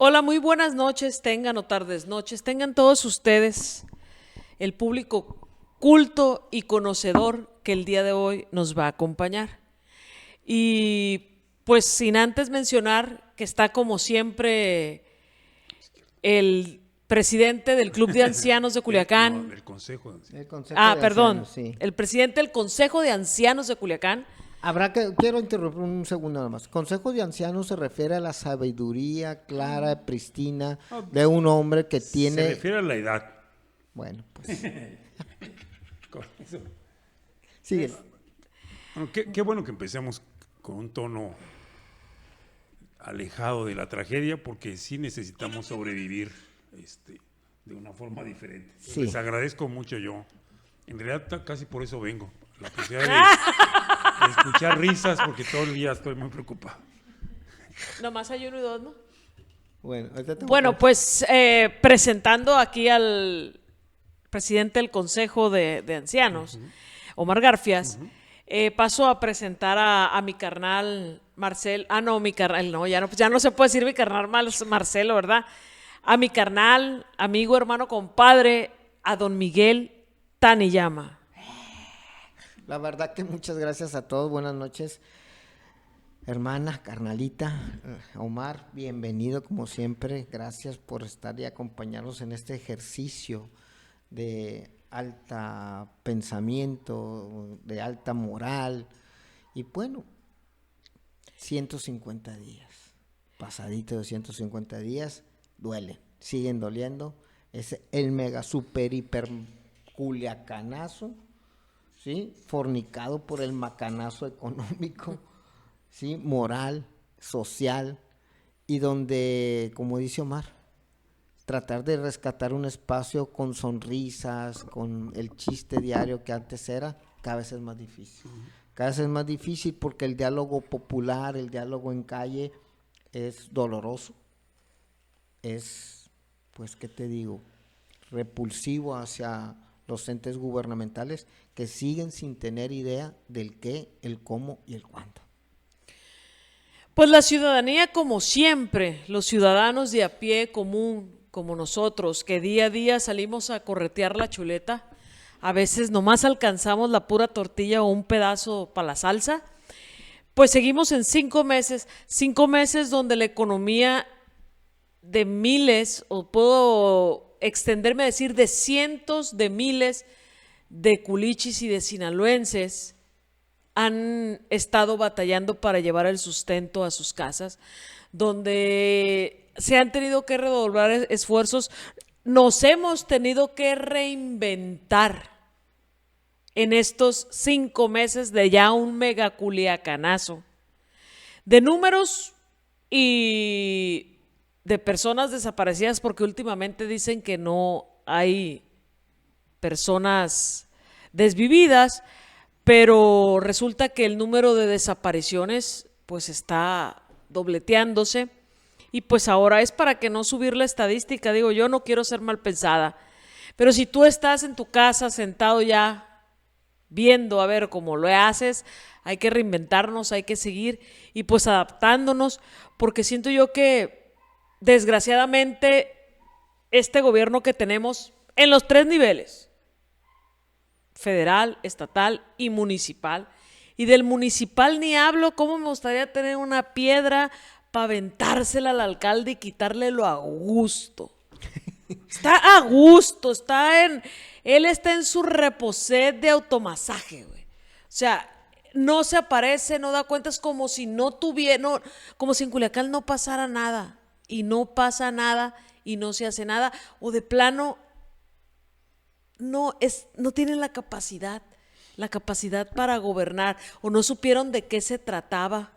Hola, muy buenas noches, tengan o tardes noches, tengan todos ustedes, el público culto y conocedor que el día de hoy nos va a acompañar. Y pues sin antes mencionar que está como siempre el presidente del Club de Ancianos de No, Culiacán, el Consejo de Ancianos. El Consejo de perdón, Ancianos, sí. el presidente del Consejo de Ancianos de Culiacán. Quiero interrumpir un segundo nada más. Consejo de Ancianos se refiere a la sabiduría clara, pristina de un hombre que Se tiene. refiere a la edad. Bueno, pues. Con eso. Sigue. Bueno, qué bueno que empecemos con un tono alejado de la tragedia, porque sí necesitamos sobrevivir de una forma diferente. Sí. Les agradezco mucho yo. En realidad casi por eso vengo. La posibilidad de escuchar risas, porque todo el día estoy muy preocupado. Nomás hay uno y dos, ¿no? Bueno, Bueno, pues presentando aquí al presidente del Consejo de Ancianos, Omar Garfias, paso a presentar a mi carnal Marcel. No, mi carnal, no, ya no se puede decir mi carnal Marcelo, ¿verdad? A mi carnal, amigo, hermano, compadre, a don Miguel Taniyama. La verdad que muchas gracias a todos. Buenas noches. Hermana, carnalita, Omar, bienvenido como siempre. Gracias por estar y acompañarnos en este ejercicio de alta pensamiento, de alta moral. Y bueno, 150 días, pasadito de 150 días, duelen, siguen doliendo. Es el mega super hiper culiacanazo, ¿sí? Fornicado por el macanazo económico, ¿sí? Moral, social, y donde, como dice Omar, tratar de rescatar un espacio con sonrisas, con el chiste diario que antes era, cada vez es más difícil. Cada vez es más difícil porque el diálogo popular, el diálogo en calle es doloroso, es, pues, ¿qué te digo?, repulsivo hacia los entes gubernamentales que siguen sin tener idea del qué, el cómo y el cuándo. Pues la ciudadanía, como siempre, los ciudadanos de a pie común, como nosotros, que día a día salimos a corretear la chuleta, a veces nomás alcanzamos la pura tortilla o un pedazo para la salsa, pues seguimos en 5 meses donde la economía de miles, o puedo extenderme a decir de cientos de miles de culichis y de sinaloenses han estado batallando para llevar el sustento a sus casas, donde se han tenido que redoblar esfuerzos, nos hemos tenido que reinventar en estos 5 meses de ya un mega culiacanazo de números y de personas desaparecidas, porque últimamente dicen que no hay personas desvividas, pero resulta que el número de desapariciones pues está dobleteándose, y pues ahora es para que no subir la estadística. Digo, yo no quiero ser mal pensada, pero si tú estás en tu casa sentado ya viendo a ver cómo lo haces, hay que reinventarnos, hay que seguir y pues adaptándonos, porque siento yo que desgraciadamente este gobierno que tenemos en los 3 niveles, federal, estatal y municipal, y del municipal ni hablo, cómo me gustaría tener una piedra para aventársela al alcalde y quitarle lo a gusto. Está a gusto, él está en su reposet de automasaje, güey. O sea, no se aparece, no da cuentas, como si no tuviera, como si en Culiacán no pasara nada, y no pasa nada, y no se hace nada, o de plano no tienen la capacidad para gobernar, o no supieron de qué se trataba,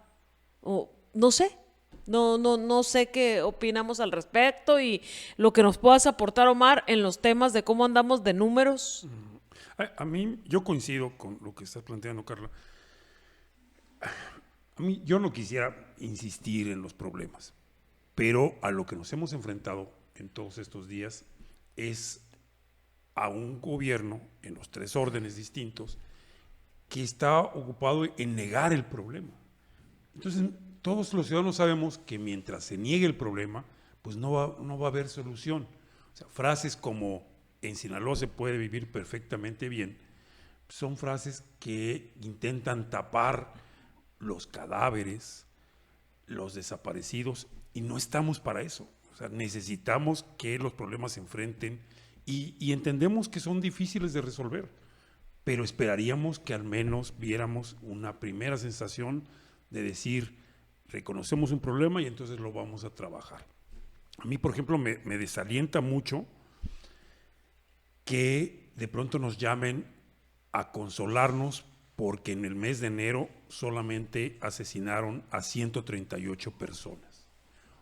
o no sé. No sé qué opinamos al respecto, y lo que nos puedas aportar, Omar, en los temas de cómo andamos de números. A mí, yo coincido con lo que estás planteando, Carla. A mí, yo no quisiera insistir en los problemas, pero a lo que nos hemos enfrentado en todos estos días es a un gobierno en los 3 órdenes distintos que está ocupado en negar el problema. Entonces, todos los ciudadanos sabemos que mientras se niegue el problema, pues no va a haber solución. O sea, frases como en Sinaloa se puede vivir perfectamente bien, son frases que intentan tapar los cadáveres, los desaparecidos, y no estamos para eso. O sea, necesitamos que los problemas se enfrenten y entendemos que son difíciles de resolver, pero esperaríamos que al menos viéramos una primera sensación de decir, reconocemos un problema y entonces lo vamos a trabajar. A mí, por ejemplo, me desalienta mucho que de pronto nos llamen a consolarnos porque en el mes de enero solamente asesinaron a 138 personas.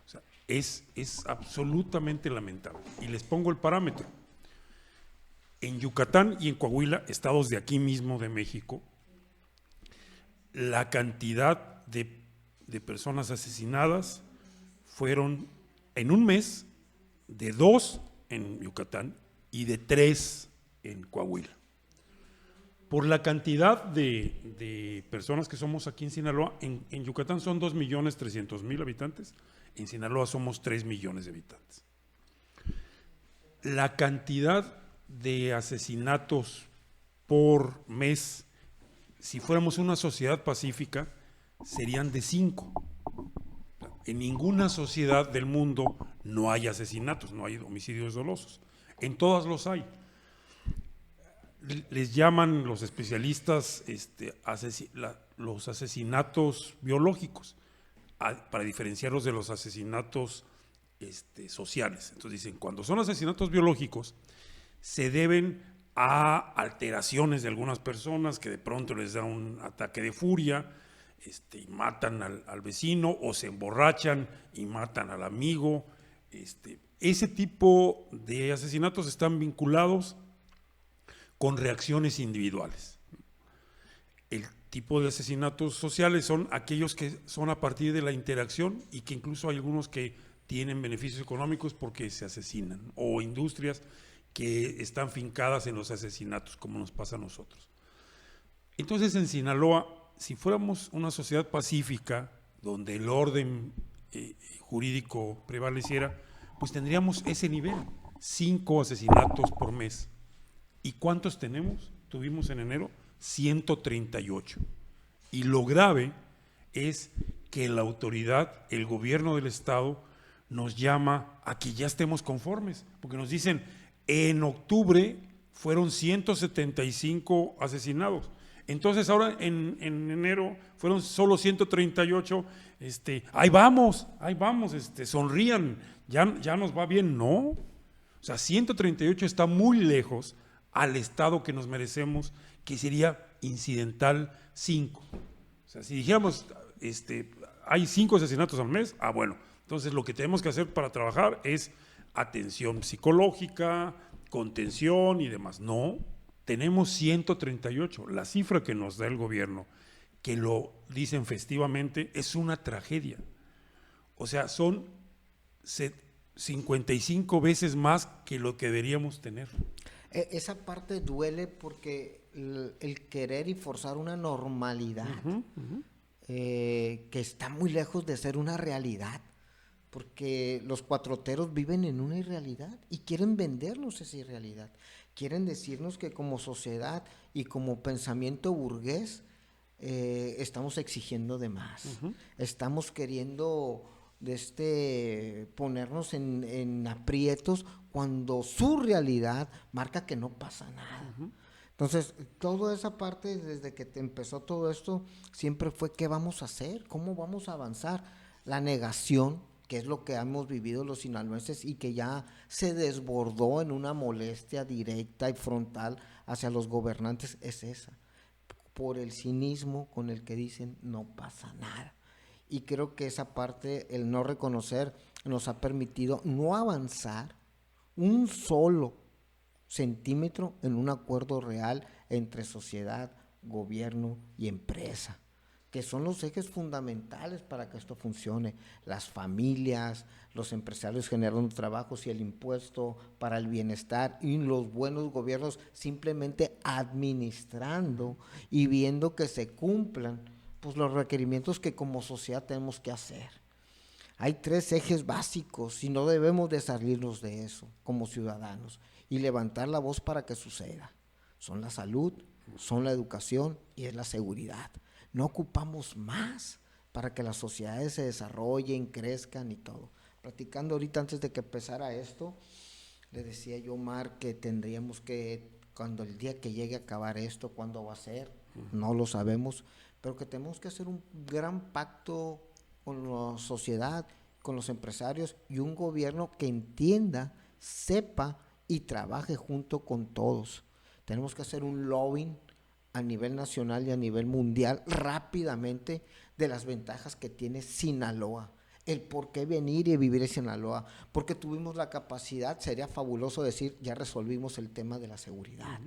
O sea, es absolutamente lamentable. Y les pongo el parámetro. En Yucatán y en Coahuila, estados de aquí mismo de México, la cantidad de personas asesinadas fueron en un mes de 2 en Yucatán y de 3 en Coahuila. Por la cantidad de personas que somos aquí en Sinaloa, en Yucatán son 2.300.000 habitantes, en Sinaloa somos 3 millones de habitantes. La cantidad de asesinatos por mes, si fuéramos una sociedad pacífica, serían de 5. En ninguna sociedad del mundo no hay asesinatos, no hay homicidios dolosos. En todas los hay. Les llaman los especialistas los asesinatos biológicos, para diferenciarlos de los asesinatos sociales. Entonces dicen, cuando son asesinatos biológicos, se deben a alteraciones de algunas personas que de pronto les da un ataque de furia, y matan al vecino, o se emborrachan y matan al amigo. Ese tipo de asesinatos están vinculados con reacciones individuales. El tipo de asesinatos sociales son aquellos que son a partir de la interacción y que incluso hay algunos que tienen beneficios económicos porque se asesinan, o industrias que están fincadas en los asesinatos, como nos pasa a nosotros. Entonces, en Sinaloa, si fuéramos una sociedad pacífica, donde el orden jurídico prevaleciera, pues tendríamos ese nivel, 5 asesinatos por mes. ¿Y cuántos tuvimos en enero? 138. Y lo grave es que la autoridad, el gobierno del estado, nos llama a que ya estemos conformes, porque nos dicen, en octubre fueron 175 asesinados. Entonces ahora en enero fueron solo 138, ahí vamos, sonrían, ya nos va bien. No, o sea, 138 está muy lejos al estado que nos merecemos, que sería incidental 5. O sea, si dijéramos, hay 5 asesinatos al mes, bueno, entonces lo que tenemos que hacer para trabajar es atención psicológica, contención y demás. No, tenemos 138. La cifra que nos da el gobierno, que lo dicen festivamente, es una tragedia. O sea, son 55 veces más que lo que deberíamos tener. Esa parte duele porque el querer y forzar una normalidad que está muy lejos de ser una realidad, porque los cuatroteros viven en una irrealidad y quieren vendernos esa irrealidad. Quieren decirnos que como sociedad y como pensamiento burgués estamos exigiendo de más. Estamos queriendo ponernos en aprietos cuando su realidad marca que no pasa nada. Entonces, toda esa parte, desde que empezó todo esto, siempre fue ¿qué vamos a hacer? ¿Cómo vamos a avanzar? La negación, que es lo que hemos vivido los sinaloenses y que ya se desbordó en una molestia directa y frontal hacia los gobernantes, es esa, por el cinismo con el que dicen no pasa nada. Y creo que esa parte, el no reconocer, nos ha permitido no avanzar un solo centímetro en un acuerdo real entre sociedad, gobierno y empresa, que son los ejes fundamentales para que esto funcione. Las familias, los empresarios generando trabajos y el impuesto para el bienestar, y los buenos gobiernos simplemente administrando y viendo que se cumplan pues los requerimientos que como sociedad tenemos que hacer. Hay 3 ejes básicos y no debemos de salirnos de eso como ciudadanos y levantar la voz para que suceda. Son la salud, son la educación y es la seguridad. No ocupamos más para que las sociedades se desarrollen, crezcan y todo. Platicando ahorita antes de que empezara esto, le decía yo a Omar que tendríamos que, cuando el día que llegue a acabar esto, ¿cuándo va a ser? No lo sabemos, pero que tenemos que hacer un gran pacto con la sociedad, con los empresarios y un gobierno que entienda, sepa y trabaje junto con todos. Tenemos que hacer un lobbying a nivel nacional y a nivel mundial rápidamente de las ventajas que tiene Sinaloa. El por qué venir y vivir en Sinaloa, porque tuvimos la capacidad, sería fabuloso decir, ya resolvimos el tema de la seguridad.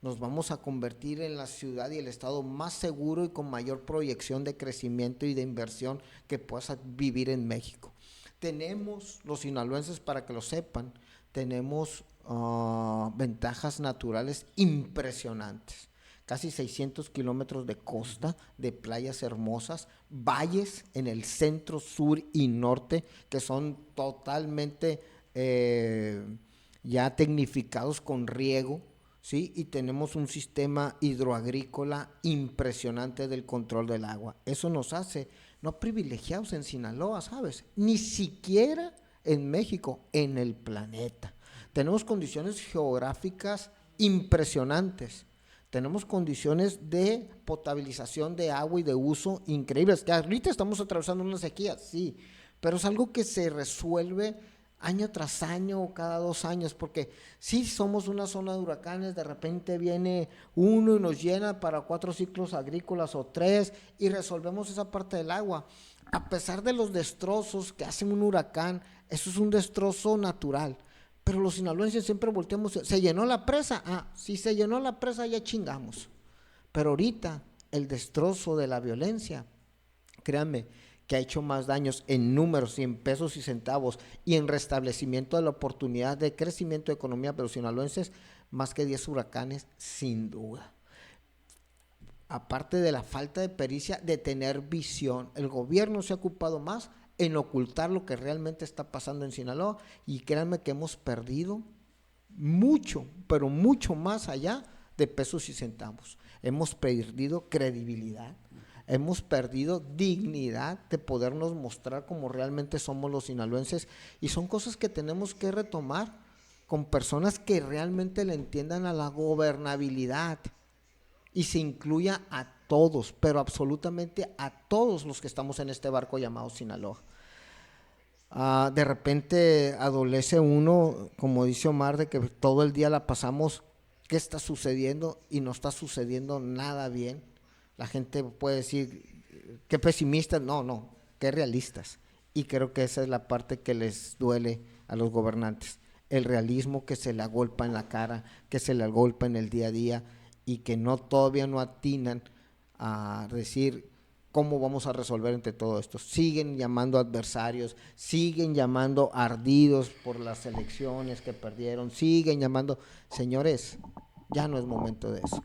Nos vamos a convertir en la ciudad y el estado más seguro y con mayor proyección de crecimiento y de inversión que puedas vivir en México. Tenemos, los sinaloenses, para que lo sepan, tenemos ventajas naturales impresionantes. Casi 600 kilómetros de costa, de playas hermosas, valles en el centro, sur y norte, que son totalmente ya tecnificados con riego, ¿sí? Y tenemos un sistema hidroagrícola impresionante del control del agua. Eso nos hace no privilegiados en Sinaloa, ¿sabes? Ni siquiera en México, en el planeta. Tenemos condiciones geográficas impresionantes. Tenemos condiciones de potabilización de agua y de uso increíbles. Que ahorita estamos atravesando una sequía, sí, pero es algo que se resuelve año tras año o cada 2 años, porque si somos una zona de huracanes, de repente viene uno y nos llena para 4 ciclos agrícolas o 3 y resolvemos esa parte del agua. A pesar de los destrozos que hacen un huracán, eso es un destrozo natural. Pero los sinaloenses siempre volteamos, ¿se llenó la presa? Si se llenó la presa ya chingamos. Pero ahorita el destrozo de la violencia, créanme, que ha hecho más daños en números y en pesos y centavos y en restablecimiento de la oportunidad de crecimiento de economía de los sinaloenses, más que 10 huracanes, sin duda. Aparte de la falta de pericia, de tener visión, el gobierno se ha ocupado más en ocultar lo que realmente está pasando en Sinaloa y créanme que hemos perdido mucho, pero mucho más allá de pesos y centavos. Hemos perdido credibilidad, hemos perdido dignidad de podernos mostrar como realmente somos los sinaloenses y son cosas que tenemos que retomar con personas que realmente le entiendan a la gobernabilidad y se incluya a todos, pero absolutamente a todos los que estamos en este barco llamado Sinaloa. De repente adolece uno, como dice Omar, de que todo el día la pasamos, ¿qué está sucediendo? Y no está sucediendo nada bien. La gente puede decir, qué pesimistas, no, qué realistas. Y creo que esa es la parte que les duele a los gobernantes, el realismo que se le agolpa en la cara, que se le agolpa en el día a día y que todavía no atinan a decir cómo vamos a resolver entre todo esto. Siguen llamando adversarios, siguen llamando ardidos por las elecciones que perdieron, siguen llamando, señores, ya no es momento de eso.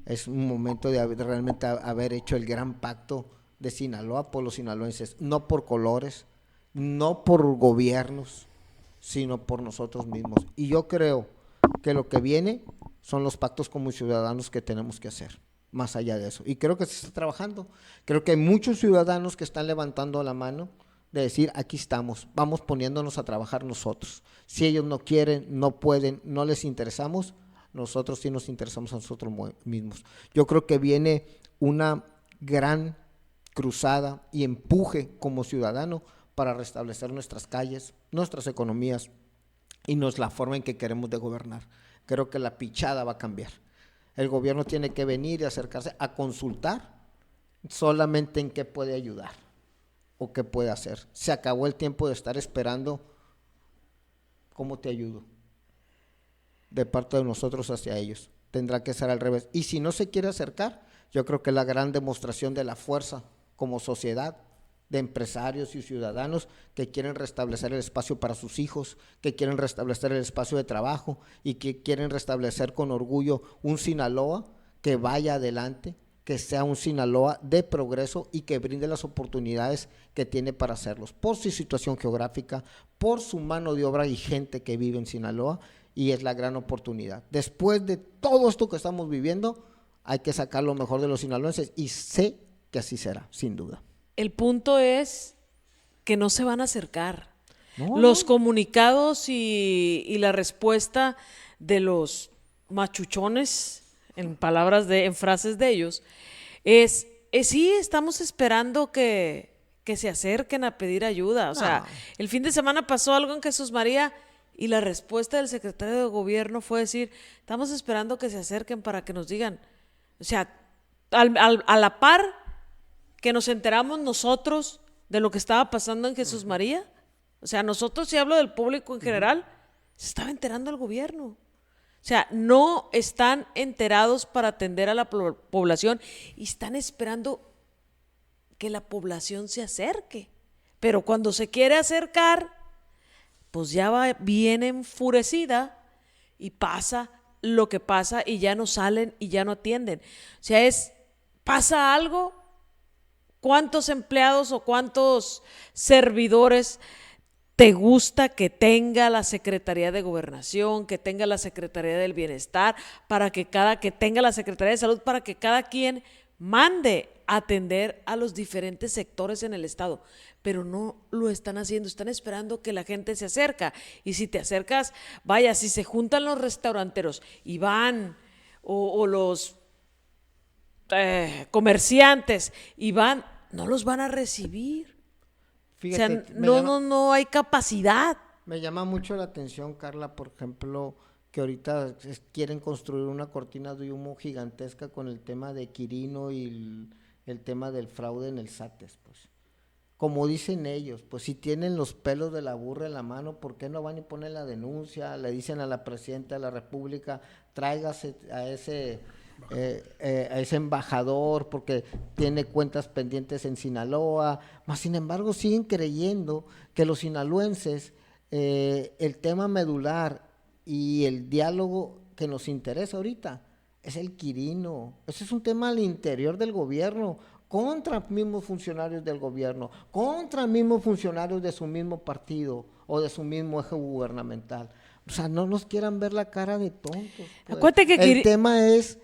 Es un momento de realmente haber hecho el gran pacto de Sinaloa por los sinaloenses, no por colores, no por gobiernos, sino por nosotros mismos. Y yo creo que lo que viene son los pactos como ciudadanos que tenemos que hacer, más allá de eso. Y creo que se está trabajando. Creo que hay muchos ciudadanos que están levantando la mano de decir, aquí estamos, vamos poniéndonos a trabajar nosotros. Si ellos no quieren, no pueden, no les interesamos, nosotros sí nos interesamos a nosotros mismos. Yo creo que viene una gran cruzada y empuje como ciudadano para restablecer nuestras calles, nuestras economías y la forma en que queremos de gobernar. Creo que la pichada va a cambiar. El gobierno tiene que venir y acercarse a consultar solamente en qué puede ayudar o qué puede hacer. Se acabó el tiempo de estar esperando cómo te ayudo de parte de nosotros hacia ellos. Tendrá que ser al revés. Y si no se quiere acercar, yo creo que la gran demostración de la fuerza como sociedad, de empresarios y ciudadanos que quieren restablecer el espacio para sus hijos, que quieren restablecer el espacio de trabajo y que quieren restablecer con orgullo un Sinaloa que vaya adelante que sea un Sinaloa de progreso y que brinde las oportunidades que tiene para hacerlos, por su situación geográfica, por su mano de obra y gente que vive en Sinaloa, y es la gran oportunidad. Después de todo esto que estamos viviendo, hay que sacar lo mejor de los sinaloenses, y sé que así será, sin duda. El punto es que no se van a acercar. No, Los no. comunicados y la respuesta de los machuchones, en frases de ellos, es sí, estamos esperando que se acerquen a pedir ayuda. O sea, No. el fin de semana pasó algo en Jesús María y la respuesta del secretario de gobierno fue decir, estamos esperando que se acerquen para que nos digan. O sea, a la par que nos enteramos nosotros de lo que estaba pasando en Jesús María. O sea, nosotros, si hablo del público en general, se estaba enterando el gobierno. O sea, no están enterados para atender a la población y están esperando que la población se acerque. Pero cuando se quiere acercar, pues ya va bien enfurecida y pasa lo que pasa y ya no salen y ya no atienden. O sea, pasa algo, ¿cuántos empleados o cuántos servidores te gusta que tenga la Secretaría de Gobernación, que tenga la Secretaría del Bienestar, que tenga la Secretaría de Salud, para que cada quien mande a atender a los diferentes sectores en el estado? Pero no lo están haciendo, están esperando que la gente se acerca. Y si te acercas, vaya, si se juntan los restauranteros y van, o los comerciantes y van, no los van a recibir. O sea, Fíjate, no hay capacidad. me llama mucho la atención, Carla, por ejemplo, que ahorita quieren construir una cortina de humo gigantesca con el tema de Quirino y el tema del fraude en el SATES, pues. Como dicen ellos, pues si tienen los pelos de la burra en la mano, ¿por qué no van y ponen la denuncia? Le dicen a la presidenta de la República, tráigase a ese embajador porque tiene cuentas pendientes en Sinaloa, mas sin embargo siguen creyendo que los sinaloenses, el tema medular y el diálogo que nos interesa ahorita es el Quirino. Ese es un tema al interior del gobierno, contra mismos funcionarios del gobierno, contra mismos funcionarios de su mismo partido o de su mismo eje gubernamental. O sea, no nos quieran ver la cara de tontos, pues. Acuérdate que El tema es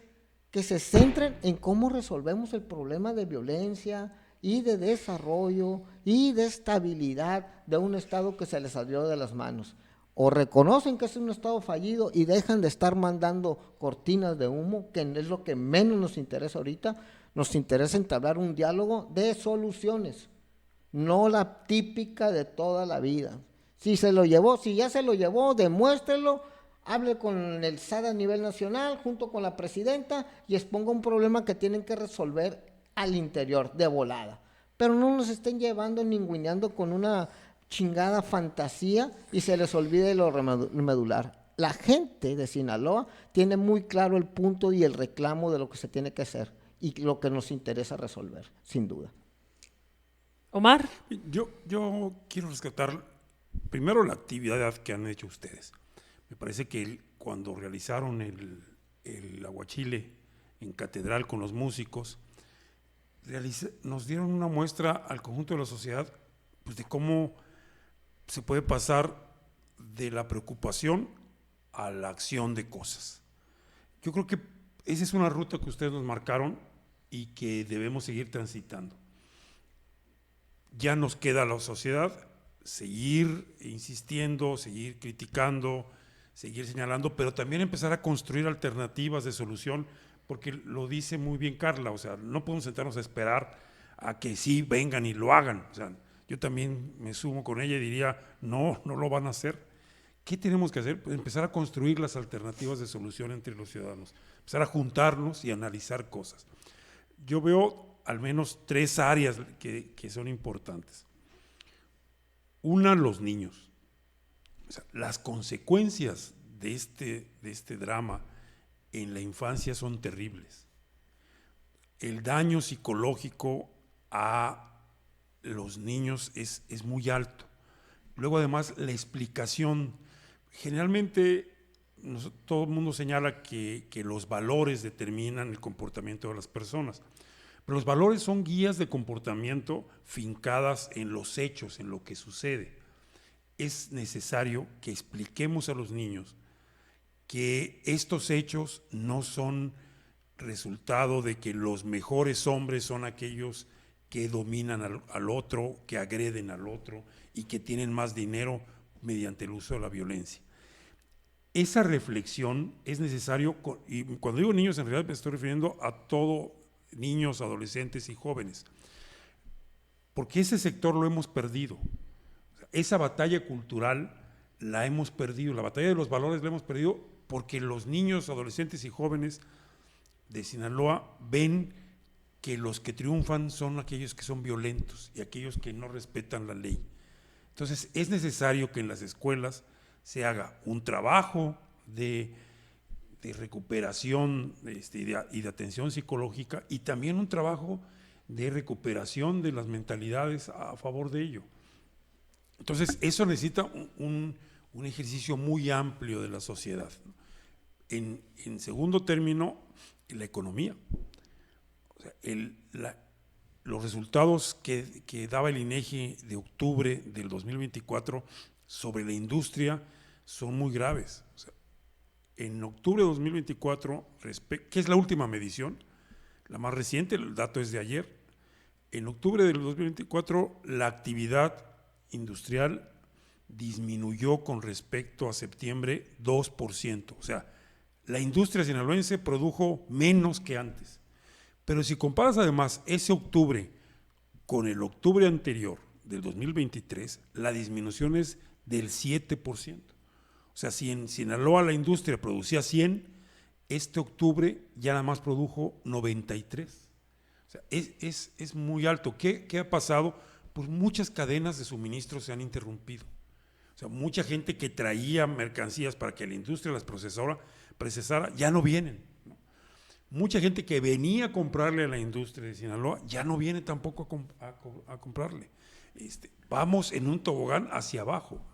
que se centren en cómo resolvemos el problema de violencia y de desarrollo y de estabilidad de un estado que se les salió de las manos. O reconocen que es un estado fallido y dejan de estar mandando cortinas de humo, que es lo que menos nos interesa ahorita. Nos interesa entablar un diálogo de soluciones, no la típica de toda la vida. Si ya se lo llevó, demuéstrelo, hable con el SAT a nivel nacional, junto con la presidenta, y exponga un problema que tienen que resolver al interior, de volada. Pero no nos estén llevando ninguneando con una chingada fantasía y se les olvide lo medular. La gente de Sinaloa tiene muy claro el punto y el reclamo de lo que se tiene que hacer y lo que nos interesa resolver, sin duda. Omar. Yo quiero rescatar primero la actividad que han hecho ustedes. Me parece que cuando realizaron el aguachile en Catedral con los músicos, nos dieron una muestra al conjunto de la sociedad, pues, de cómo se puede pasar de la preocupación a la acción de cosas. Yo creo que esa es una ruta que ustedes nos marcaron y que debemos seguir transitando. Ya nos queda a la sociedad seguir insistiendo, seguir criticando, seguir señalando, pero también empezar a construir alternativas de solución, porque lo dice muy bien Carla, o sea, no podemos sentarnos a esperar a que sí vengan y lo hagan. O sea, yo también me sumo con ella y diría, no lo van a hacer. ¿Qué tenemos que hacer? Pues empezar a construir las alternativas de solución entre los ciudadanos, empezar a juntarnos y analizar cosas. Yo veo al menos 3 áreas que son importantes. Una, los niños. O sea, las consecuencias de este drama en la infancia son terribles. El daño psicológico a los niños es muy alto. Luego, además, la explicación. Generalmente todo el mundo señala que los valores determinan el comportamiento de las personas, pero los valores son guías de comportamiento fincadas en los hechos, en lo que sucede. Es necesario que expliquemos a los niños que estos hechos no son resultado de que los mejores hombres son aquellos que dominan al otro, que agreden al otro y que tienen más dinero mediante el uso de la violencia. Esa reflexión es necesario, y cuando digo niños en realidad me estoy refiriendo a todos, niños, adolescentes y jóvenes, porque ese sector lo hemos perdido. Esa batalla cultural la hemos perdido, la batalla de los valores la hemos perdido porque los niños, adolescentes y jóvenes de Sinaloa ven que los que triunfan son aquellos que son violentos y aquellos que no respetan la ley. Entonces es necesario que en las escuelas se haga un trabajo de recuperación y de atención psicológica y también un trabajo de recuperación de las mentalidades a favor de ello. Entonces eso necesita un ejercicio muy amplio de la sociedad. En segundo término, la economía. O sea, los resultados que daba el INEGI de octubre del 2024 sobre la industria son muy graves. O sea, en octubre de 2024, que es la última medición, la más reciente, el dato es de ayer, en octubre del 2024 la actividad industrial disminuyó con respecto a septiembre 2%. O sea, la industria sinaloense produjo menos que antes. Pero si comparas además ese octubre con el octubre anterior del 2023, la disminución es del 7%. O sea, si en Sinaloa la industria producía 100, este octubre ya nada más produjo 93. O sea, es muy alto. ¿Qué ha pasado? Pues muchas cadenas de suministro se han interrumpido. O sea, mucha gente que traía mercancías para que la industria las procesara ya no vienen. Mucha gente que venía a comprarle a la industria de Sinaloa ya no viene tampoco a comprarle. Vamos en un tobogán hacia abajo.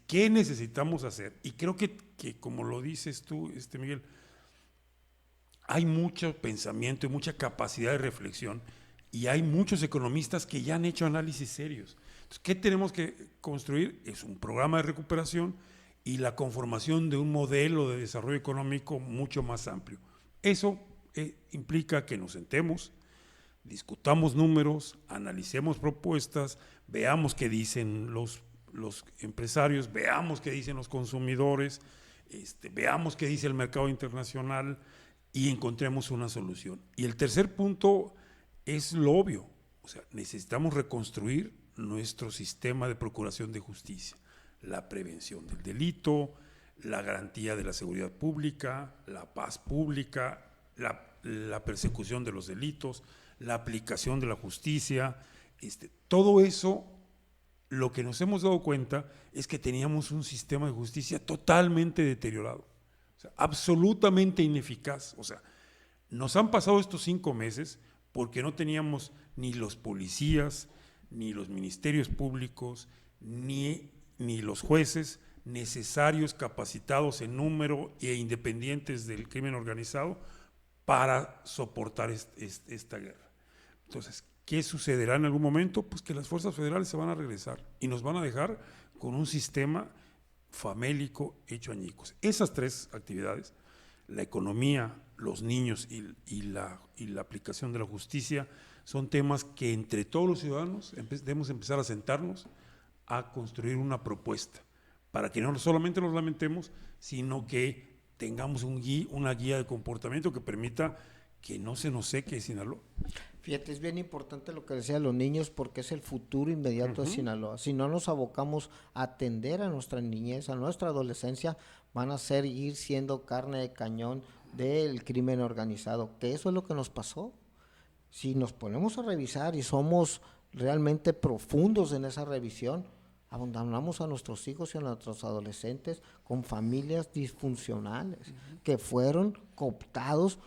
¿Qué necesitamos hacer? Y creo que como lo dices tú, Miguel, hay mucho pensamiento y mucha capacidad de reflexión y hay muchos economistas que ya han hecho análisis serios. Entonces, ¿qué tenemos que construir? Es un programa de recuperación y la conformación de un modelo de desarrollo económico mucho más amplio. Eso implica que nos sentemos, discutamos números, analicemos propuestas, veamos qué dicen los empresarios, veamos qué dicen los consumidores, veamos qué dice el mercado internacional y encontremos una solución. Y el tercer punto es lo obvio, o sea, necesitamos reconstruir nuestro sistema de procuración de justicia, la prevención del delito, la garantía de la seguridad pública, la paz pública, la persecución de los delitos, la aplicación de la justicia, todo eso. Lo que nos hemos dado cuenta es que teníamos un sistema de justicia totalmente deteriorado, o sea, absolutamente ineficaz. O sea, nos han pasado estos 5 meses porque no teníamos ni los policías, ni los ministerios públicos, ni los jueces necesarios, capacitados en número e independientes del crimen organizado para soportar esta guerra. Entonces, ¿qué sucederá en algún momento? Pues que las fuerzas federales se van a regresar y nos van a dejar con un sistema famélico hecho añicos. Esas 3 actividades, la economía, los niños y la aplicación de la justicia, son temas que entre todos los ciudadanos debemos empezar a sentarnos a construir una propuesta para que no solamente nos lamentemos, sino que tengamos una guía de comportamiento que permita que no se nos seque Sinaloa. Fíjate, es bien importante lo que decían los niños porque es el futuro inmediato de Sinaloa. Si no nos abocamos a atender a nuestra niñez, a nuestra adolescencia, van a ir siendo carne de cañón del crimen organizado, que eso es lo que nos pasó. Si nos ponemos a revisar y somos realmente profundos en esa revisión, abandonamos a nuestros hijos y a nuestros adolescentes con familias disfuncionales que fueron cooptados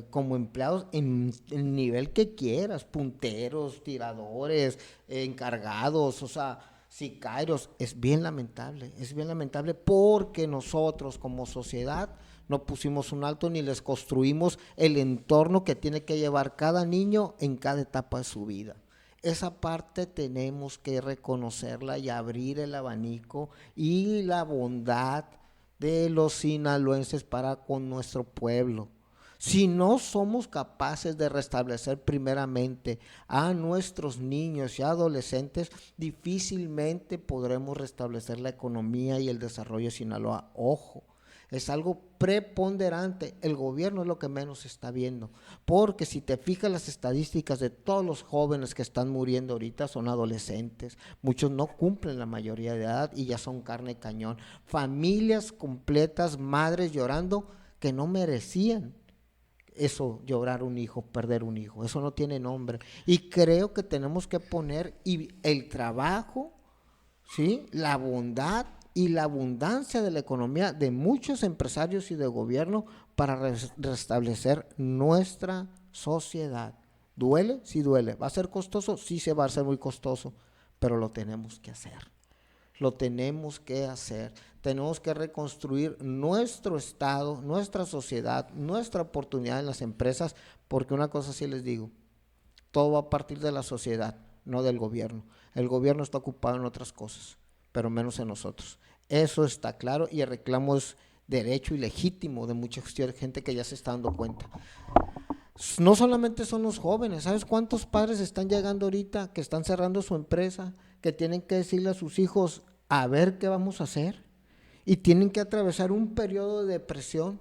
como empleados en el nivel que quieras, punteros, tiradores, encargados, o sea, sicarios. Es bien lamentable porque nosotros como sociedad no pusimos un alto ni les construimos el entorno que tiene que llevar cada niño en cada etapa de su vida. Esa parte tenemos que reconocerla y abrir el abanico y la bondad de los sinaloenses para con nuestro pueblo. Si no somos capaces de restablecer primeramente a nuestros niños y adolescentes, difícilmente podremos restablecer la economía y el desarrollo de Sinaloa. Ojo, es algo preponderante. El gobierno es lo que menos está viendo, porque si te fijas las estadísticas de todos los jóvenes que están muriendo ahorita son adolescentes, muchos no cumplen la mayoría de edad y ya son carne de cañón, familias completas, madres llorando que no merecían eso, llorar un hijo, perder un hijo, eso no tiene nombre. Y creo que tenemos que poner el trabajo, ¿sí?, la bondad y la abundancia de la economía de muchos empresarios y de gobierno para restablecer nuestra sociedad. ¿Duele? Sí duele. ¿Va a ser costoso? Sí se va a hacer muy costoso, pero lo tenemos que hacer. Lo tenemos que hacer. Tenemos que reconstruir nuestro estado, nuestra sociedad, nuestra oportunidad en las empresas, porque una cosa sí les digo, todo va a partir de la sociedad, no del gobierno. El gobierno está ocupado en otras cosas, pero menos en nosotros. Eso está claro y el reclamo es derecho y legítimo de mucha gente que ya se está dando cuenta. No solamente son los jóvenes, ¿sabes cuántos padres están llegando ahorita que están cerrando su empresa, que tienen que decirle a sus hijos a ver qué vamos a hacer? Y tienen que atravesar un periodo de depresión,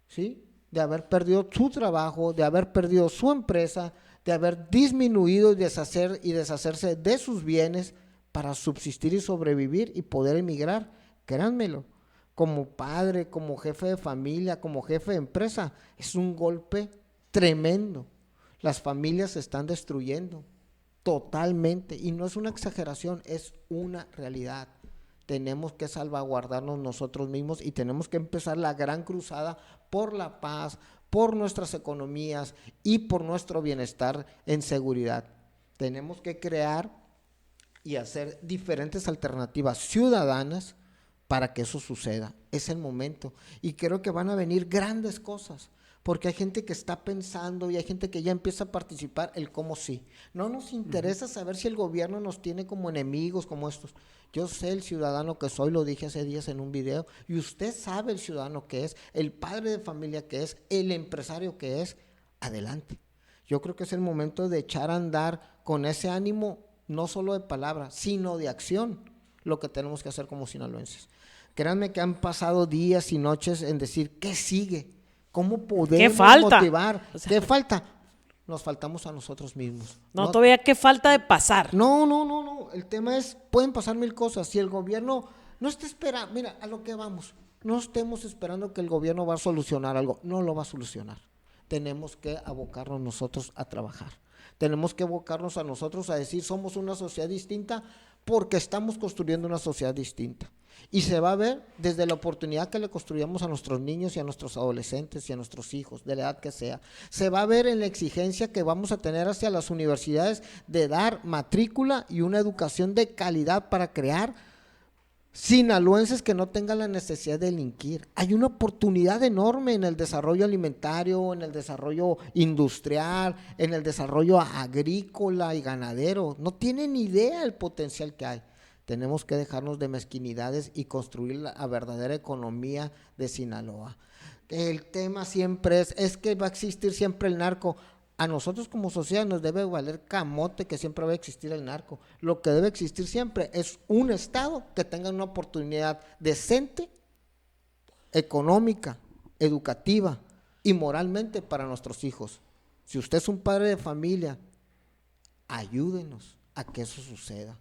¿sí?, de haber perdido su trabajo, de haber perdido su empresa, de haber disminuido y deshacerse de sus bienes para subsistir y sobrevivir y poder emigrar. Créanmelo, como padre, como jefe de familia, como jefe de empresa, es un golpe tremendo. Las familias se están destruyendo totalmente y no es una exageración, es una realidad. Tenemos que salvaguardarnos nosotros mismos y tenemos que empezar la gran cruzada por la paz, por nuestras economías y por nuestro bienestar en seguridad. Tenemos que crear y hacer diferentes alternativas ciudadanas para que eso suceda. Es el momento y creo que van a venir grandes cosas, porque hay gente que está pensando y hay gente que ya empieza a participar el cómo sí. No nos interesa saber si el gobierno nos tiene como enemigos, como estos. Yo sé el ciudadano que soy, lo dije hace días en un video, y usted sabe el ciudadano que es, el padre de familia que es, el empresario que es. Adelante. Yo creo que es el momento de echar a andar con ese ánimo, no solo de palabra, sino de acción, lo que tenemos que hacer como sinaloenses. Créanme que han pasado días y noches en decir, ¿qué sigue? ¿Cómo podemos motivar? ¿Qué falta? Nos faltamos a nosotros mismos. No, todavía qué falta de pasar. No. El tema es, pueden pasar mil cosas. Si el gobierno no está esperando, mira, a lo que vamos, no estemos esperando que el gobierno va a solucionar algo. No lo va a solucionar. Tenemos que abocarnos nosotros a trabajar. Tenemos que abocarnos a nosotros a decir, somos una sociedad distinta porque estamos construyendo una sociedad distinta. Y se va a ver desde la oportunidad que le construyamos a nuestros niños y a nuestros adolescentes y a nuestros hijos, de la edad que sea. Se va a ver en la exigencia que vamos a tener hacia las universidades de dar matrícula y una educación de calidad para crear sinaloenses que no tengan la necesidad de delinquir. Hay una oportunidad enorme en el desarrollo alimentario, en el desarrollo industrial, en el desarrollo agrícola y ganadero. No tienen idea del potencial que hay. Tenemos que dejarnos de mezquinidades y construir la verdadera economía de Sinaloa. El tema siempre es que va a existir siempre el narco. A nosotros como sociedad nos debe valer camote que siempre va a existir el narco. Lo que debe existir siempre es un estado que tenga una oportunidad decente, económica, educativa y moralmente para nuestros hijos. Si usted es un padre de familia, ayúdenos a que eso suceda.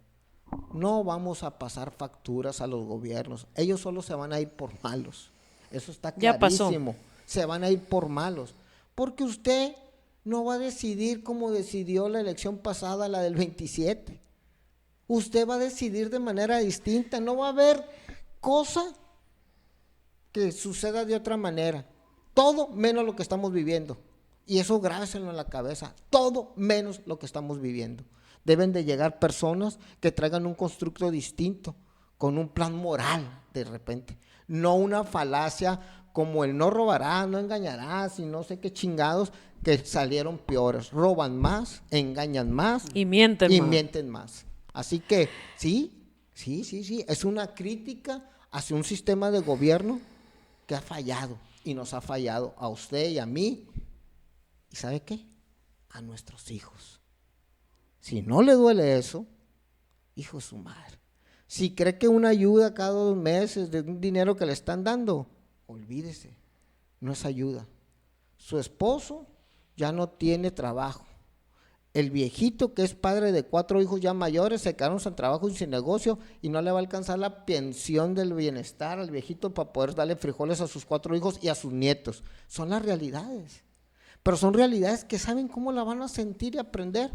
No vamos a pasar facturas a los gobiernos. Ellos solo se van a ir por malos. Eso está clarísimo. Ya pasó. Se van a ir por malos. Porque usted no va a decidir como decidió la elección pasada, la del 27. Usted va a decidir de manera distinta. No va a haber cosa que suceda de otra manera. Todo menos lo que estamos viviendo. Y eso grábeselo en la cabeza. Todo menos lo que estamos viviendo. Deben de llegar personas que traigan un constructo distinto, con un plan moral de repente. No una falacia como el no robarás, no engañarás y no sé qué chingados, que salieron peores. Roban más, engañan más Y mienten y más. mienten más. Así que sí, es una crítica hacia un sistema de gobierno que ha fallado y nos ha fallado a usted y a mí. ¿Y sabe qué? A nuestros hijos. Si no le duele eso, hijo de su madre. Si cree que una ayuda cada 2 meses de un dinero que le están dando, olvídese, no es ayuda. Su esposo ya no tiene trabajo. El viejito que es padre de 4 hijos ya mayores se quedaron sin trabajo y sin negocio y no le va a alcanzar la pensión del bienestar al viejito para poder darle frijoles a sus 4 hijos y a sus nietos. Son las realidades, pero son realidades que saben cómo la van a sentir y aprender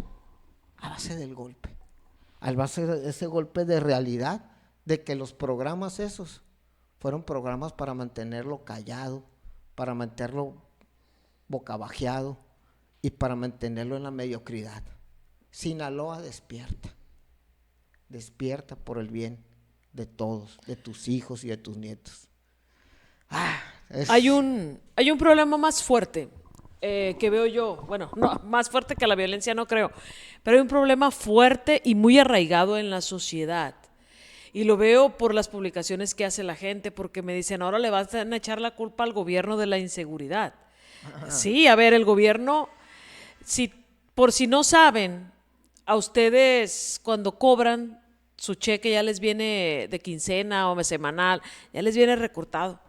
a base del golpe, a base de ese golpe de realidad, de que los programas esos fueron programas para mantenerlo callado, para mantenerlo bocabajeado y para mantenerlo en la mediocridad. Sinaloa despierta, despierta por el bien de todos, de tus hijos y de tus nietos. Hay un problema más fuerte que veo yo, bueno, no, más fuerte que la violencia no creo, pero hay un problema fuerte y muy arraigado en la sociedad. Y lo veo por las publicaciones que hace la gente, porque me dicen, ahora le vas a echar la culpa al gobierno de la inseguridad. Sí, a ver, el gobierno, por si no saben, a ustedes cuando cobran su cheque ya les viene de quincena o semanal, ya les viene recortado,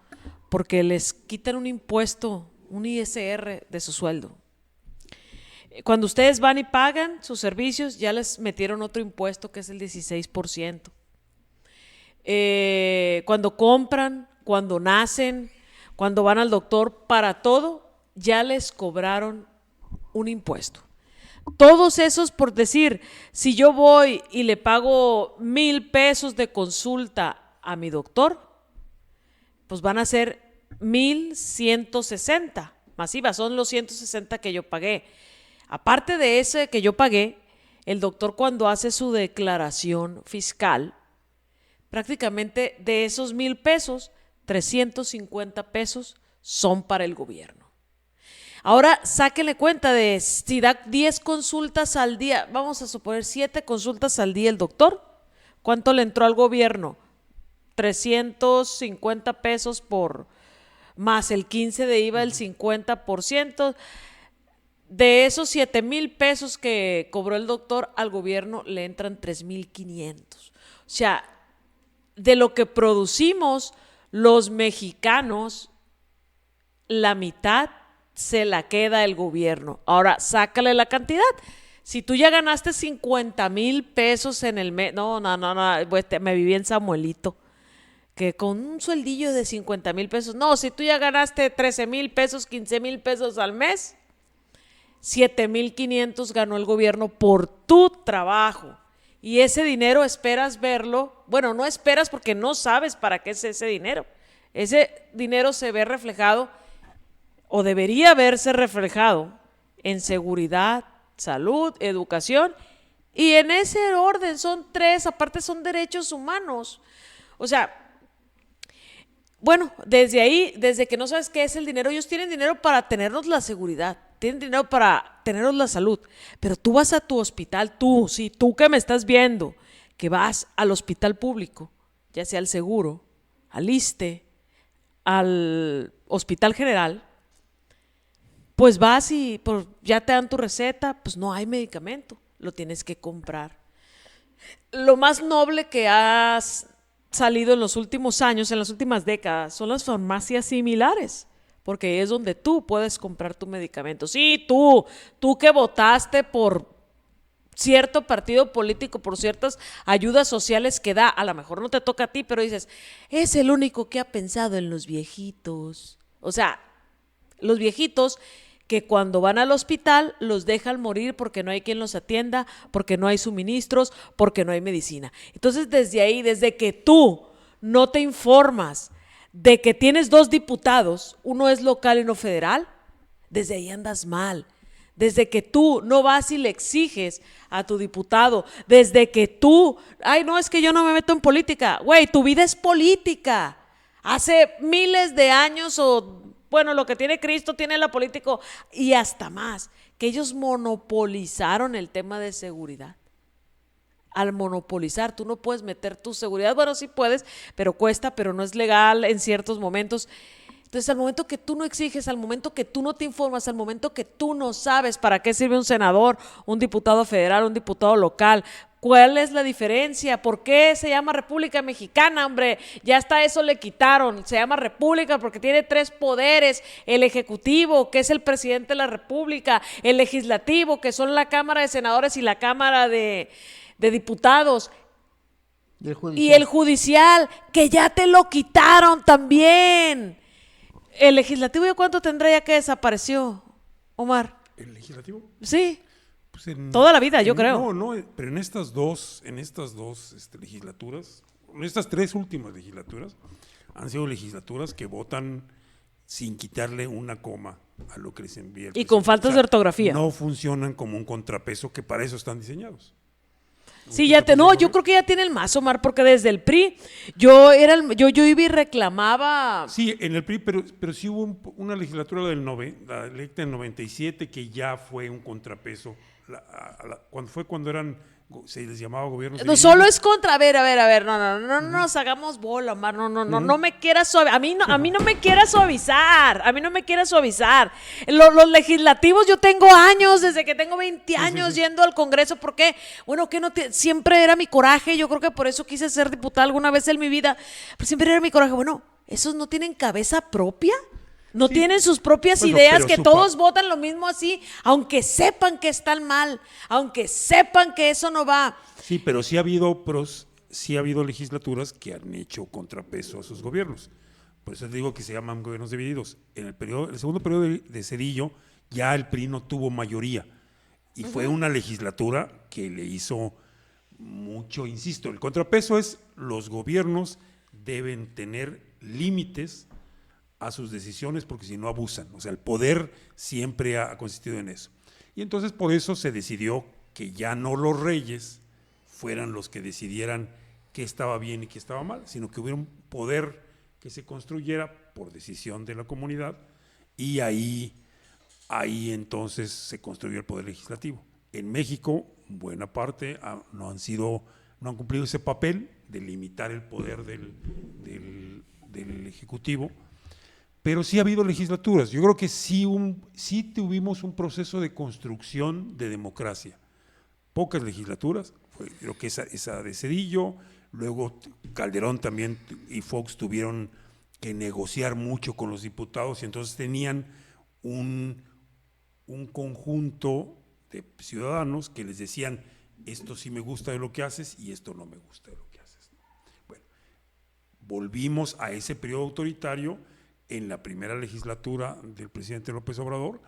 porque les quitan un impuesto, un ISR de su sueldo. Cuando ustedes van y pagan sus servicios, ya les metieron otro impuesto que es el 16%. Cuando compran, cuando nacen, cuando van al doctor, para todo, ya les cobraron un impuesto. Todos esos, por decir, si yo voy y le pago 1,000 pesos de consulta a mi doctor, pues van a ser 1,160 masivas, son los 160 que yo pagué. Aparte de ese que yo pagué, el doctor cuando hace su declaración fiscal, prácticamente de esos 1,000 pesos, 350 pesos son para el gobierno. Ahora sáquenle cuenta de si da 10 consultas al día, vamos a suponer 7 consultas al día el doctor, ¿cuánto le entró al gobierno? 350 pesos por más el 15 de IVA, el 50%. De esos 7,000 pesos que cobró el doctor, al gobierno le entran 3,500. O sea, de lo que producimos los mexicanos, la mitad se la queda el gobierno. Ahora, sácale la cantidad. Si tú ya ganaste 50,000 pesos en el mes, no, pues me viví en Samuelito, que con un sueldillo de 50,000 pesos, no, si tú ya ganaste 13,000 pesos, 15,000 pesos al mes, 7,500 ganó el gobierno por tu trabajo. Y ese dinero esperas verlo, bueno, no esperas porque no sabes para qué es ese dinero. Ese dinero se ve reflejado o debería verse reflejado en seguridad, salud, educación, y en ese orden son 3, aparte son derechos humanos. O sea, bueno, desde ahí, desde que no sabes qué es el dinero, ellos tienen dinero para tenernos la seguridad, tienen dinero para tenernos la salud, pero tú vas a tu hospital, tú que me estás viendo, que vas al hospital público, ya sea al seguro, al ISSSTE, al hospital general, pues vas y ya te dan tu receta, pues no hay medicamento, lo tienes que comprar. Lo más noble que has salido en los últimos años, en las últimas décadas, son las farmacias similares, porque es donde tú puedes comprar tu medicamento. Sí, tú que votaste por cierto partido político, por ciertas ayudas sociales que da, a lo mejor no te toca a ti, pero dices, es el único que ha pensado en los viejitos. O sea, los viejitos que cuando van al hospital los dejan morir porque no hay quien los atienda, porque no hay suministros, porque no hay medicina. Entonces, desde ahí, desde que tú no te informas de que tienes 2 diputados, uno es local y uno federal, desde ahí andas mal. desde que tú no vas y le exiges a tu diputado, desde que tú, ay, no, es que yo no me meto en política, güey, tu vida es política. Hace miles de años, o bueno, lo que tiene Cristo tiene la política y hasta más, que ellos monopolizaron el tema de seguridad. Al monopolizar, tú no puedes meter tu seguridad, bueno, sí puedes, pero cuesta, pero no es legal en ciertos momentos. Entonces, al momento que tú no exiges, al momento que tú no te informas, al momento que tú no sabes para qué sirve un senador, un diputado federal, un diputado local, ¿cuál es la diferencia? ¿Por qué se llama República Mexicana, hombre? Ya hasta eso le quitaron. Se llama República porque tiene 3 poderes. El Ejecutivo, que es el presidente de la República. El Legislativo, que son la Cámara de Senadores y la Cámara de Diputados. Y el Judicial, que ya te lo quitaron también. ¿El Legislativo ya cuánto tendrá ya que desapareció, Omar? ¿El legislativo? Sí. Pues toda la vida, yo creo. No, pero en estas dos legislaturas, en estas 3 últimas legislaturas, han sido legislaturas que votan sin quitarle una coma a lo que les envía el presidente. Y con faltas de ortografía. No funcionan como un contrapeso, que para eso están diseñados. Sí, yo creo que ya tiene el más, Omar, porque desde el PRI yo iba y reclamaba. Sí, en el PRI, pero sí hubo una legislatura la electa en 97 que ya fue un contrapeso. Cuando se les llamaba gobiernos. No, solo es contra, a ver, no nos hagamos bola, Omar, no me quieras suavizar, a mí no me quieras suavizar, los legislativos, yo tengo años, desde que tengo 20 años yendo al Congreso, ¿por qué? Bueno, que siempre era mi coraje, yo creo que por eso quise ser diputada alguna vez en mi vida, pero siempre era mi coraje, bueno, ¿esos no tienen cabeza propia? No tienen sus propias ideas, que todos votan lo mismo así, aunque sepan que están mal, aunque sepan que eso no va. Sí, pero sí ha habido legislaturas que han hecho contrapeso a sus gobiernos. Por eso te digo que se llaman gobiernos divididos. En el segundo periodo de Zedillo, ya el PRI no tuvo mayoría. Y fue una legislatura que le hizo mucho, insisto, el contrapeso es: los gobiernos deben tener límites a sus decisiones, porque si no abusan. O sea, el poder siempre ha consistido en eso. Y entonces por eso se decidió que ya no los reyes fueran los que decidieran qué estaba bien y qué estaba mal, sino que hubiera un poder que se construyera por decisión de la comunidad, y ahí entonces se construyó el poder legislativo. En México, buena parte no han cumplido ese papel de limitar el poder del Ejecutivo. Pero sí ha habido legislaturas. Yo creo que sí tuvimos un proceso de construcción de democracia. Pocas legislaturas, creo que esa de Zedillo, luego Calderón también y Fox tuvieron que negociar mucho con los diputados, y entonces tenían un conjunto de ciudadanos que les decían: esto sí me gusta de lo que haces y esto no me gusta de lo que haces. Bueno, volvimos a ese periodo autoritario en la primera legislatura del presidente López Obrador,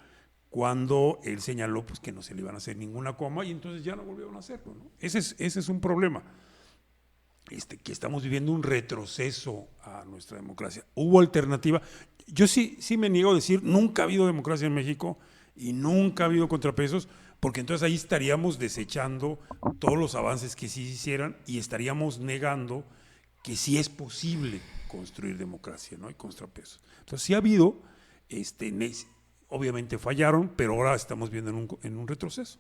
cuando él señaló pues que no se le iban a hacer ninguna coma, y entonces ya no volvieron a hacerlo, ¿no? Ese es un problema, que estamos viviendo un retroceso a nuestra democracia. Hubo alternativa. Yo sí me niego a decir, nunca ha habido democracia en México y nunca ha habido contrapesos, porque entonces ahí estaríamos desechando todos los avances que sí se hicieran y estaríamos negando que sí es posible construir democracia, ¿no? Y contrapesos. Entonces sí ha habido, obviamente fallaron, pero ahora estamos viendo en un retroceso.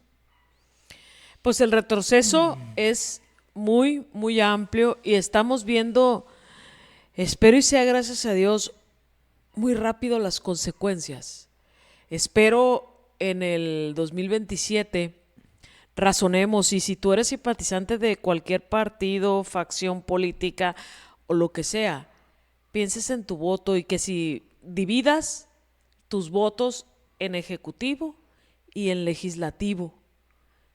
Pues el retroceso es muy, muy amplio, y estamos viendo, espero y sea gracias a Dios, muy rápido las consecuencias. Espero en el 2027 razonemos, y si tú eres simpatizante de cualquier partido, facción política o lo que sea, pienses en tu voto, y que si dividas tus votos en ejecutivo y en legislativo,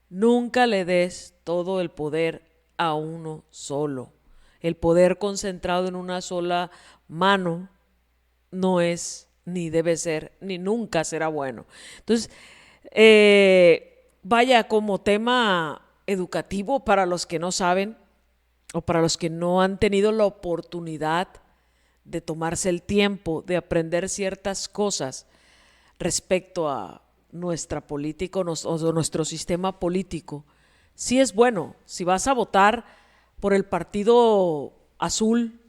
nunca le des todo el poder a uno solo. El poder concentrado en una sola mano no es, ni debe ser, ni nunca será bueno. Entonces, vaya, como tema educativo para los que no saben, o para los que no han tenido la oportunidad de tomarse el tiempo de aprender ciertas cosas respecto a nuestra política o nuestro sistema político. Sí es bueno, si vas a votar por el partido azul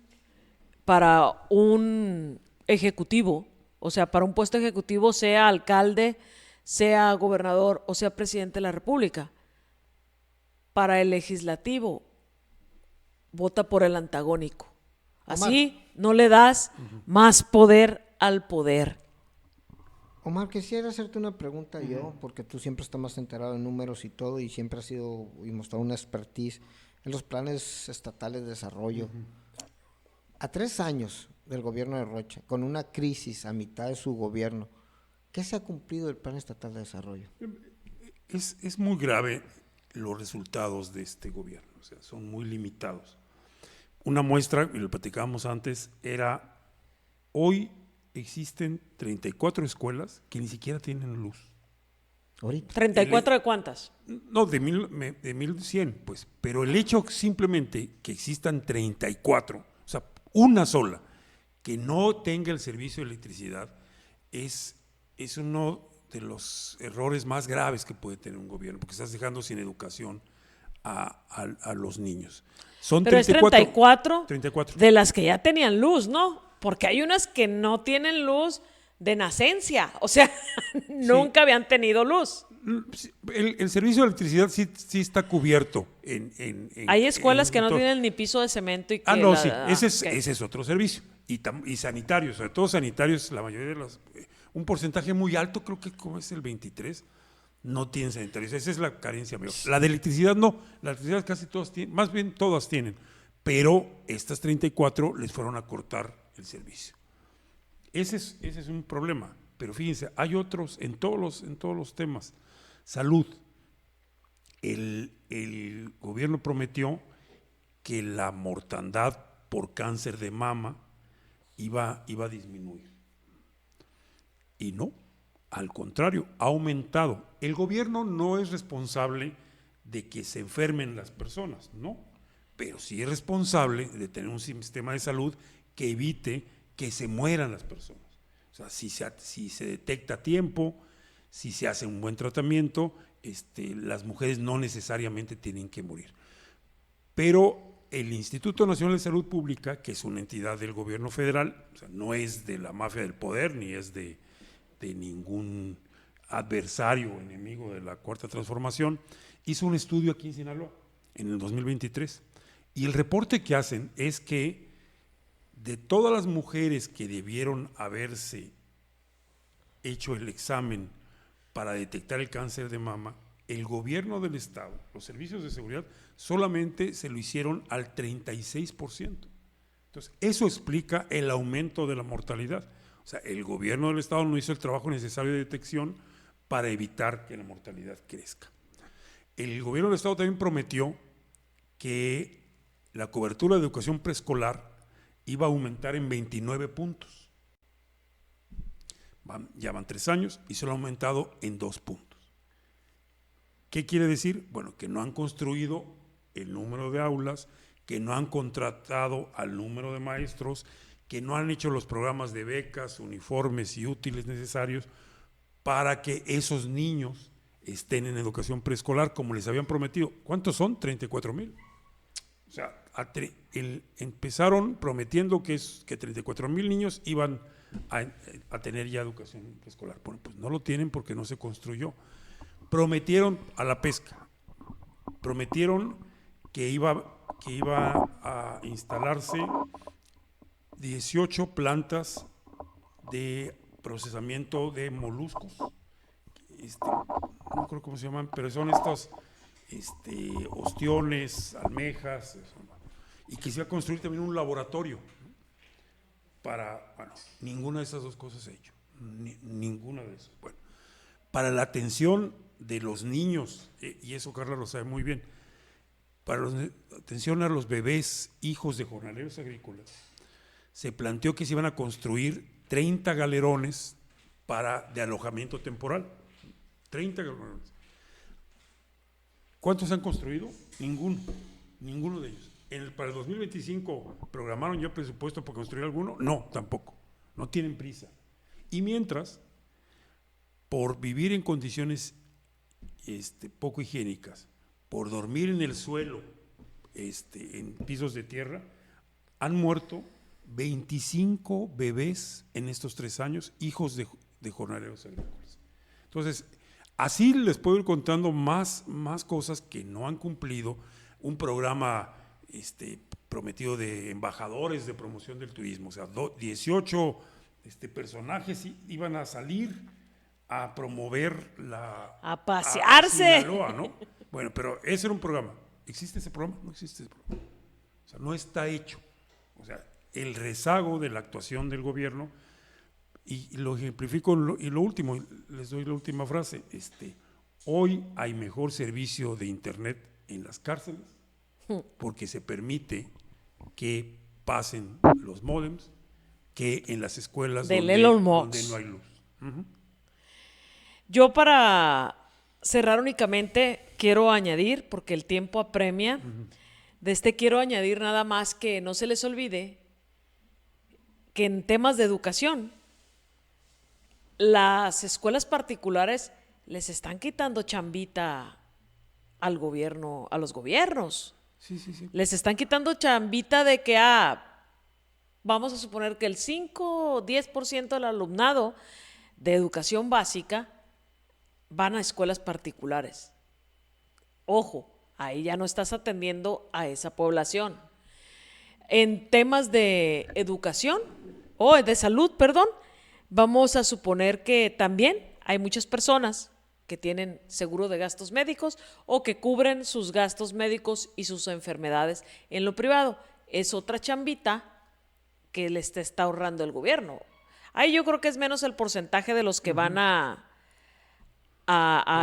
para un ejecutivo, o sea, para un puesto ejecutivo, sea alcalde, sea gobernador o sea presidente de la República. Para el legislativo, vota por el antagónico. Así no le das más poder al poder. Omar, quisiera hacerte una pregunta yo, porque tú siempre estás más enterado en números y todo, y siempre has sido y mostrado una expertise en los planes estatales de desarrollo. A 3 años del gobierno de Rocha, con una crisis a mitad de su gobierno, ¿qué se ha cumplido del plan estatal de desarrollo? Es muy grave los resultados de este gobierno, o sea, son muy limitados. Una muestra, y lo platicábamos antes, era hoy existen 34 escuelas que ni siquiera tienen luz. Ahorita. ¿34 de cuántas? No, de 1100, pues, pero el hecho simplemente que existan 34, o sea, una sola, que no tenga el servicio de electricidad, es uno de los errores más graves que puede tener un gobierno, porque estás dejando sin educación a los niños. Son Pero 34, es 34 de las que ya tenían luz, ¿no? Porque hay unas que no tienen luz de nacencia, o sea, nunca habían tenido luz. El servicio de electricidad sí está cubierto. Hay escuelas que no tienen ni piso de cemento y que no, sí, ese okay. es otro servicio. Y sanitarios, sobre todo sanitarios, la mayoría de los, un porcentaje muy alto, creo que como es el 23, no tienen sanitarios. Esa es la carencia mayor. La de electricidad no, la electricidad casi todas tienen, más bien todas tienen, pero estas 34 les fueron a cortar el servicio. Ese es un problema, pero fíjense, hay otros en todos los temas. Salud. El gobierno prometió que la mortandad por cáncer de mama iba a disminuir. Y no, al contrario, ha aumentado. El gobierno no es responsable de que se enfermen las personas, no, pero sí es responsable de tener un sistema de salud que evite que se mueran las personas. O sea, si se detecta a tiempo, si se hace un buen tratamiento, las mujeres no necesariamente tienen que morir. Pero el Instituto Nacional de Salud Pública, que es una entidad del gobierno federal, o sea, no es de la mafia del poder, ni es de ningún adversario o enemigo de la Cuarta Transformación, hizo un estudio aquí en Sinaloa, en el 2023, y el reporte que hacen es que de todas las mujeres que debieron haberse hecho el examen para detectar el cáncer de mama, el gobierno del estado, los servicios de seguridad, solamente se lo hicieron al 36%. Entonces, eso explica el aumento de la mortalidad. O sea, el gobierno del estado no hizo el trabajo necesario de detección para evitar que la mortalidad crezca. El gobierno del estado también prometió que la cobertura de educación preescolar iba a aumentar en 29 puntos. Ya van 3 años y solo ha aumentado en 2 puntos. ¿Qué quiere decir? Bueno, que no han construido el número de aulas, que no han contratado al número de maestros, que no han hecho los programas de becas, uniformes y útiles necesarios para que esos niños estén en educación preescolar como les habían prometido. ¿Cuántos son? 34,000. O sea, empezaron prometiendo que 34,000 niños iban a tener ya educación preescolar. Bueno, pues no lo tienen porque no se construyó. Prometieron a la pesca, prometieron que iba a instalarse 18 plantas de procesamiento de moluscos. No creo cómo se llaman, pero son estos ostiones, almejas, y que se iba a construir también un laboratorio para, bueno, ninguna de esas dos cosas se ha hecho, ninguna de esas. Bueno, para la atención de los niños, y eso Carla lo sabe muy bien, para la atención a los bebés hijos de jornaleros agrícolas, se planteó que se iban a construir 30 galerones de alojamiento temporal. 30 galerones. ¿Cuántos han construido? Ninguno de ellos. Para el 2025, ¿programaron ya presupuesto para construir alguno? No, tampoco. No tienen prisa. Y mientras, por vivir en condiciones poco higiénicas, por dormir en el suelo, en pisos de tierra, han muerto 25 bebés en estos 3 años, hijos de jornaleros agrícolas. Entonces, así les puedo ir contando más cosas que no han cumplido. Un programa prometido de embajadores de promoción del turismo, o sea, 18 personajes iban a salir a promover a pasearse. a Sinaloa, ¿no? Bueno, pero ese era un programa. ¿Existe ese programa? No existe ese programa. O sea, no está hecho. O sea, el rezago de la actuación del gobierno, y lo ejemplifico, y lo último, les doy la última frase, hoy hay mejor servicio de internet en las cárceles porque se permite que pasen los módems que en las escuelas donde no hay luz. Uh-huh. Yo, para cerrar únicamente, quiero añadir, porque el tiempo apremia, quiero añadir nada más que no se les olvide que en temas de educación, las escuelas particulares les están quitando chambita al gobierno, a los gobiernos. Sí. Les están quitando chambita de que, vamos a suponer que el 5 o 10% del alumnado de educación básica van a escuelas particulares. Ojo, ahí ya no estás atendiendo a esa población. En temas de educación, de salud, perdón, vamos a suponer que también hay muchas personas que tienen seguro de gastos médicos o que cubren sus gastos médicos y sus enfermedades en lo privado. Es otra chambita que les está ahorrando el gobierno. Ahí yo creo que es menos el porcentaje de los que van a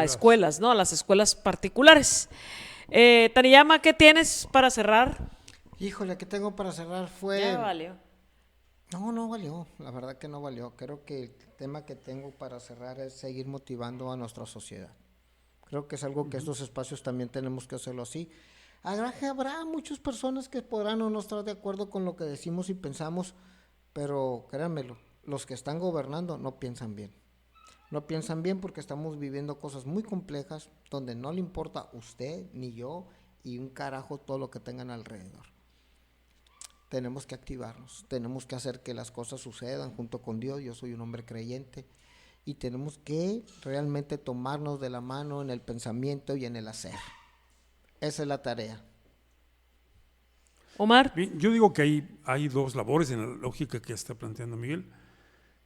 escuelas, ¿no? A las escuelas particulares. Taniyama, ¿qué tienes para cerrar? Híjole, ¿qué tengo para cerrar? Ya valió. No valió, la verdad que no valió. Creo que el tema que tengo para cerrar es seguir motivando a nuestra sociedad. Creo que es algo que estos espacios también tenemos que hacerlo así. Habrá muchas personas que podrán o no estar de acuerdo con lo que decimos y pensamos, pero créanmelo, los que están gobernando no piensan bien. No piensan bien porque estamos viviendo cosas muy complejas donde no le importa usted ni yo y un carajo todo lo que tengan alrededor. Tenemos que activarnos, tenemos que hacer que las cosas sucedan junto con Dios. Yo soy un hombre creyente y tenemos que realmente tomarnos de la mano en el pensamiento y en el hacer. Esa es la tarea. Omar. Bien, yo digo que hay 2 labores en la lógica que está planteando Miguel,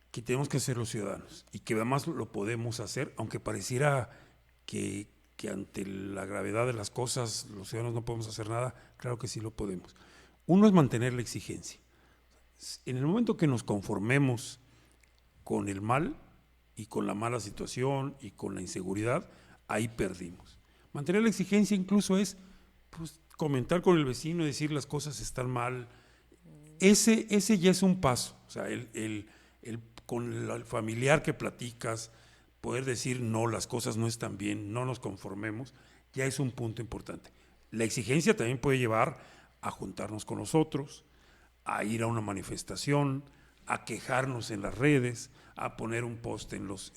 que tenemos que hacer los ciudadanos y que además lo podemos hacer, aunque pareciera que ante la gravedad de las cosas los ciudadanos no podemos hacer nada. Claro que sí lo podemos. Uno es mantener la exigencia. En el momento que nos conformemos con el mal y con la mala situación y con la inseguridad, ahí perdimos. Mantener la exigencia incluso es comentar con el vecino y decir las cosas están mal. Ese ya es un paso. O sea, con el familiar que platicas, poder decir no, las cosas no están bien, no nos conformemos, ya es un punto importante. La exigencia también puede llevar a juntarnos con los otros, a ir a una manifestación, a quejarnos en las redes, a poner un post en los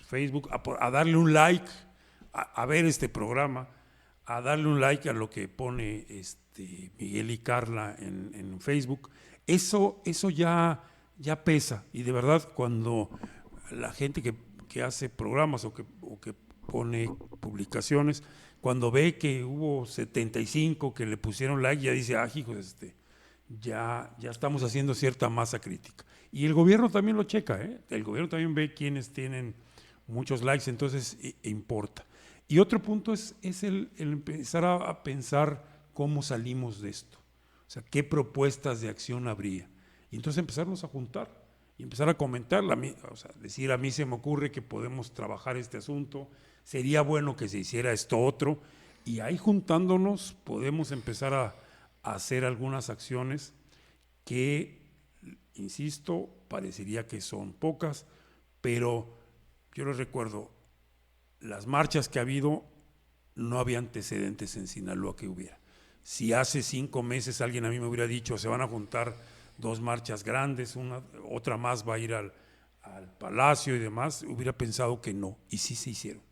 Facebook, a darle un like, a ver este programa, a darle un like a lo que pone Miguel y Carla en Facebook. Eso ya pesa, y de verdad cuando la gente que hace programas o que pone publicaciones, cuando ve que hubo 75 que le pusieron like, ya dice, hijos, ya estamos haciendo cierta masa crítica. Y el gobierno también lo checa, el gobierno también ve quienes tienen muchos likes, entonces importa. Y otro punto es el empezar a pensar cómo salimos de esto, o sea, qué propuestas de acción habría. Y entonces empezarnos a juntar y empezar a comentar, o sea, decir, a mí se me ocurre que podemos trabajar este asunto, sería bueno que se hiciera esto otro, y ahí juntándonos podemos empezar a hacer algunas acciones que, insisto, parecería que son pocas, pero yo les recuerdo, las marchas que ha habido, no había antecedentes en Sinaloa que hubiera. Si hace 5 meses alguien a mí me hubiera dicho, se van a juntar 2 marchas grandes, otra más va a ir al Palacio y demás, hubiera pensado que no, y sí se hicieron.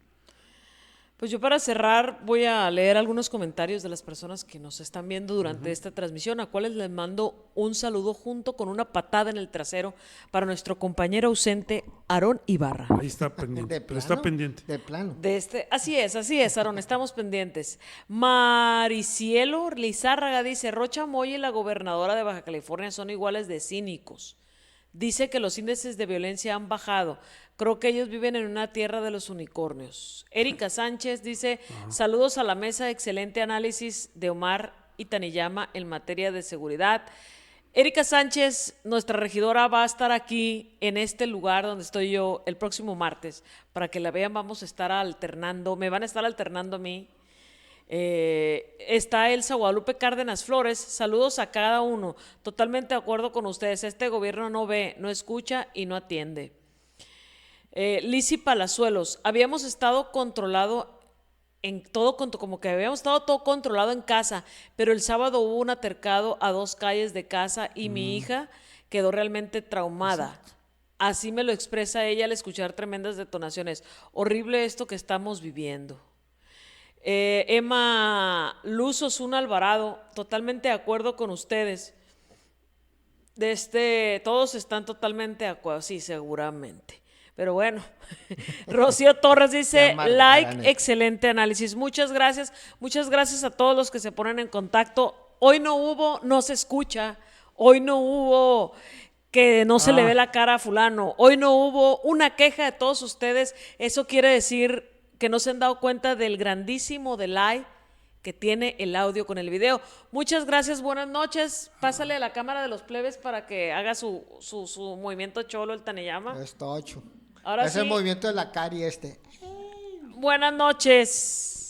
Pues yo para cerrar voy a leer algunos comentarios de las personas que nos están viendo durante esta transmisión, a cuales les mando un saludo junto con una patada en el trasero para nuestro compañero ausente Aarón Ibarra. Ahí está pendiente, ¿De pero está plano? pendiente. De plano. Así es, Aarón, estamos pendientes. Maricielo Lizárraga dice, Rocha Moya y la gobernadora de Baja California son iguales de cínicos. Dice que los índices de violencia han bajado. Creo que ellos viven en una tierra de los unicornios. Erika Sánchez dice, saludos a la mesa, excelente análisis de Omar Itaniyama en materia de seguridad. Erika Sánchez, nuestra regidora, va a estar aquí en este lugar donde estoy yo el próximo martes. Para que la vean, vamos a estar alternando, me van a estar alternando a mí. Está Elsa Guadalupe Cárdenas Flores, saludos a cada uno, totalmente de acuerdo con ustedes, este gobierno no ve, no escucha y no atiende. Lizzy Palazuelos, habíamos estado controlado en todo, como que habíamos estado todo controlado en casa, pero el sábado hubo un altercado a 2 calles de casa y mi hija quedó realmente traumada. Así me lo expresa ella al escuchar tremendas detonaciones. Horrible esto que estamos viviendo. Emma Luz Osuna Alvarado, totalmente de acuerdo con ustedes. Todos están totalmente de acuerdo, sí, seguramente. Pero bueno, Rocío Torres dice, like, excelente análisis. Muchas gracias a todos los que se ponen en contacto. Hoy no hubo, no se escucha, hoy no hubo que no se le ve la cara a fulano, hoy no hubo una queja de todos ustedes. Eso quiere decir que no se han dado cuenta del grandísimo delay que tiene el audio con el video. Muchas gracias, buenas noches. Pásale a la cámara de los plebes para que haga su movimiento cholo, el Taniyama. Está 8. Ahora es sí. el movimiento de la cari Buenas noches.